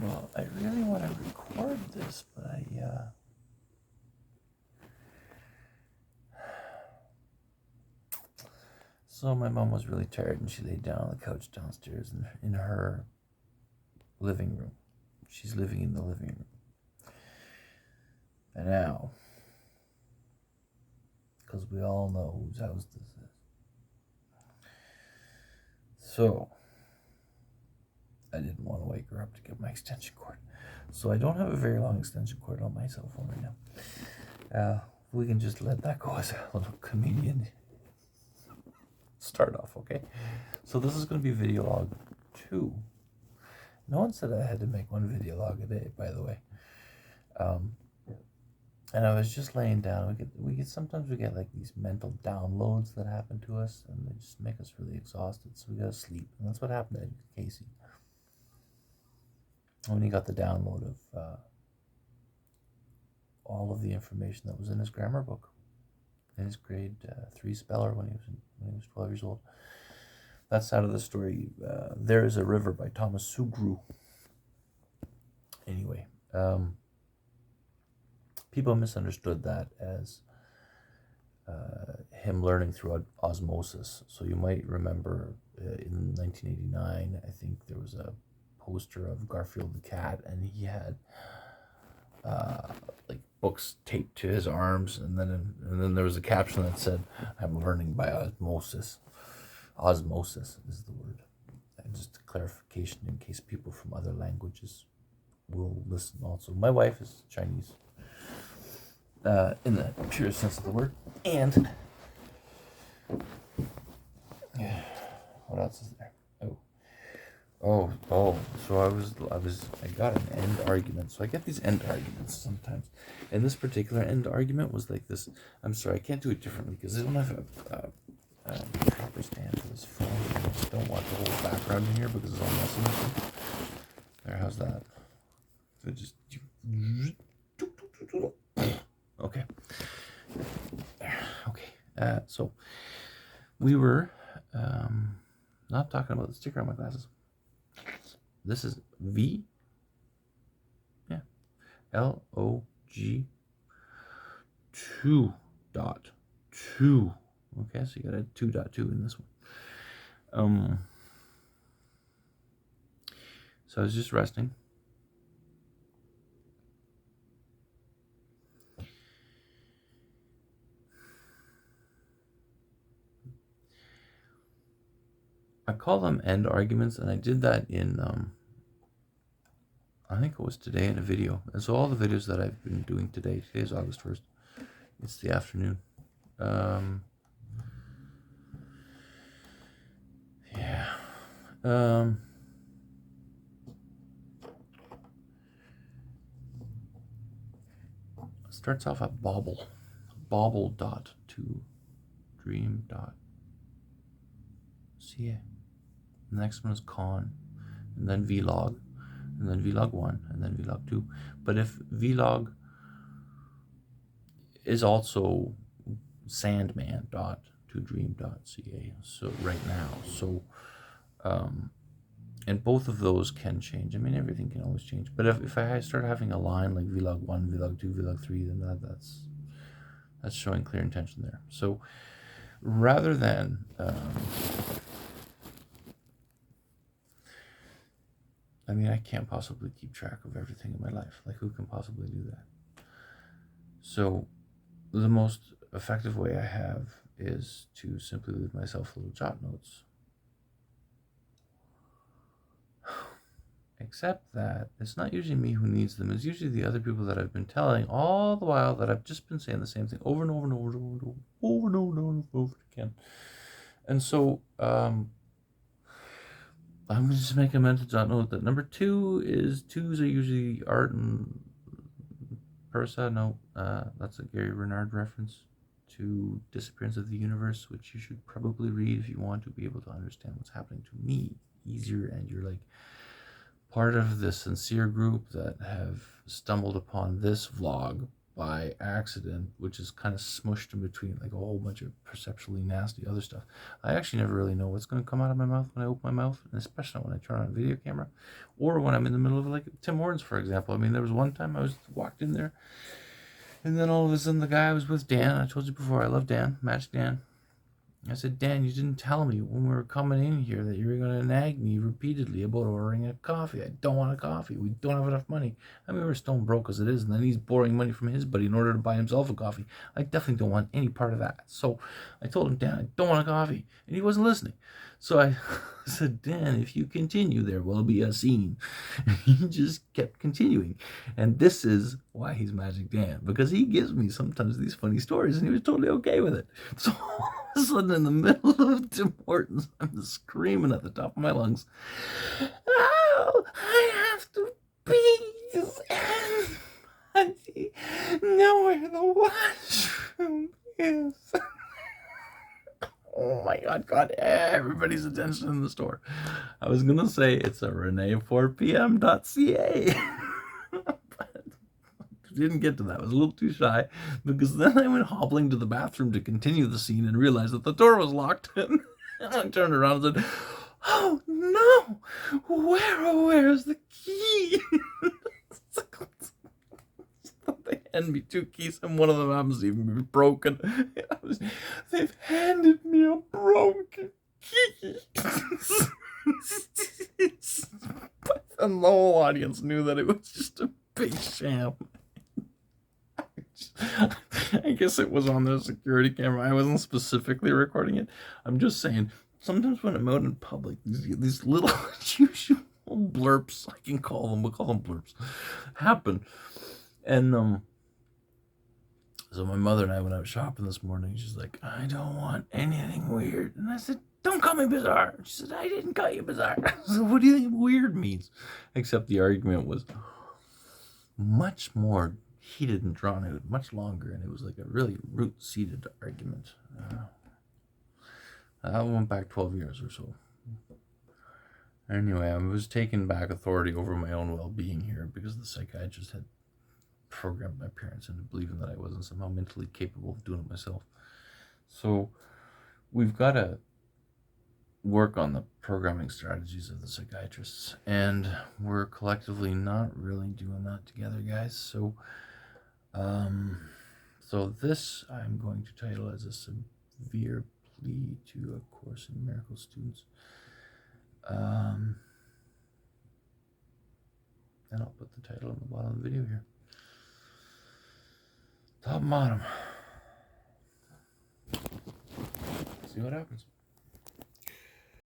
Well, I really want to record this, but So my mom was really tired and she laid down on the couch downstairs in her living room. She's living in the living room. And now, because we all know whose house this is. So, I didn't want to wake her up to get my extension cord. So I don't have a very long extension cord on my cell phone right now. We can just let that go as a little comedian start off, okay? So this is going to be video log 2. No one said I had to make one video log a day, by the way. And I was just laying down. Sometimes we get like these mental downloads that happen to us, and they just make us really exhausted. So we gotta sleep, and that's what happened to Casey. When he got the download of all of the information that was in his grammar book, in his grade 3 speller when he was 12 years old. That side of the story. There is a River by Thomas Sugru. Anyway. People misunderstood that as him learning through osmosis. So you might remember in 1989, I think there was a poster of Garfield the cat, and he had like books taped to his arms, and then there was a caption that said, "I'm learning by osmosis." Osmosis is the word. And just a clarification in case people from other languages will listen also. My wife is Chinese. In the purest sense of the word. And what else is there? So I got an end argument. So I get these end arguments sometimes. And this particular end argument was like this. I'm sorry, I can't do it differently because I don't have a proper stand for this phone. I just don't want the whole background in here because it's all messy. There, how's that? So just okay. Okay. So we were not talking about the sticker on my glasses. This is LOG 2.2. Okay, so you got a 2.2 in this one. So I was just resting. I call them end arguments, and I did that in, I think it was today in a video. And so all the videos that I've been doing today is August 1st. It's the afternoon. It starts off at bobble.2dream.ca. The next one is con, and then vlog, and then vlog 1, and then vlog 2. But if vlog is also sandman.2dream.ca, so right now, so and both of those can change. I mean, everything can always change. But if I start having a line like vlog 1, vlog 2, vlog 3, then that's showing clear intention there. So rather than I mean, I can't possibly keep track of everything in my life. Like, who can possibly do that? So the most effective way I have is to simply leave myself little jot notes. Except that it's not usually me who needs them. It's usually the other people that I've been telling all the while that I've just been saying the same thing over and over and over and over and over again. And so I'm going to just make a mental jot note that number 2 is 2s are usually art and Persa. No, that's a Gary Renard reference to Disappearance of the Universe, which you should probably read if you want to be able to understand what's happening to me easier, and you're like part of the sincere group that have stumbled upon this vlog by accident, which is kind of smushed in between like a whole bunch of perceptually nasty other stuff. I actually never really know what's going to come out of my mouth when I open my mouth, and especially when I turn on a video camera, or when I'm in the middle of like Tim Hortons, for example. I mean, there was one time I was walked in there, and then all of a sudden the guy I was with, Dan, I told you before, I love Dan, Magic Dan. I said, Dan, you didn't tell me when we were coming in here that you were going to nag me repeatedly about ordering a coffee. I don't want a coffee. We don't have enough money. I mean, we're stone broke as it is, and then he's borrowing money from his buddy in order to buy himself a coffee. I definitely don't want any part of that. So I told him, Dan, I don't want a coffee. And he wasn't listening. So I said, Dan, if you continue, there will be a scene. And he just kept continuing. And this is why he's Magic Dan, because he gives me sometimes these funny stories, and he was totally okay with it. So all of a sudden, in the middle of Tim Hortons, I'm screaming at the top of my lungs, oh, I have to pee, and I know where the washroom is. Oh my God, got everybody's attention in the store. I was going to say it's a Renee4pm.ca. But didn't get to that. I was a little too shy, because then I went hobbling to the bathroom to continue the scene and realized that the door was locked. And I turned around and said, oh no, where's the key? They handed me 2 keys, and one of them happens to even be broken. They've handed me a broken key. But then the whole audience knew that it was just a big sham. I guess it was on the security camera. I wasn't specifically recording it. I'm just saying, sometimes when I'm out in public, these little usual blurps, I can call them, we'll call them blurps, happen. And so my mother and I went out shopping this morning. She's like, I don't want anything weird. And I said, don't call me bizarre. She said, I didn't call you bizarre. So what do you think weird means? Except the argument was much more heated and drawn out, much longer, and it was like a really root-seated argument. That went back 12 years or so. Anyway, I was taking back authority over my own well-being here, because the psychiatrist had programmed my parents into believing that I wasn't somehow mentally capable of doing it myself. So we've got to work on the programming strategies of the psychiatrists, and we're collectively not really doing that together, guys. So this I'm going to title as a severe plea to A Course in Miracles students. And I'll put the title on the bottom of the video here. Top and bottom. See what happens.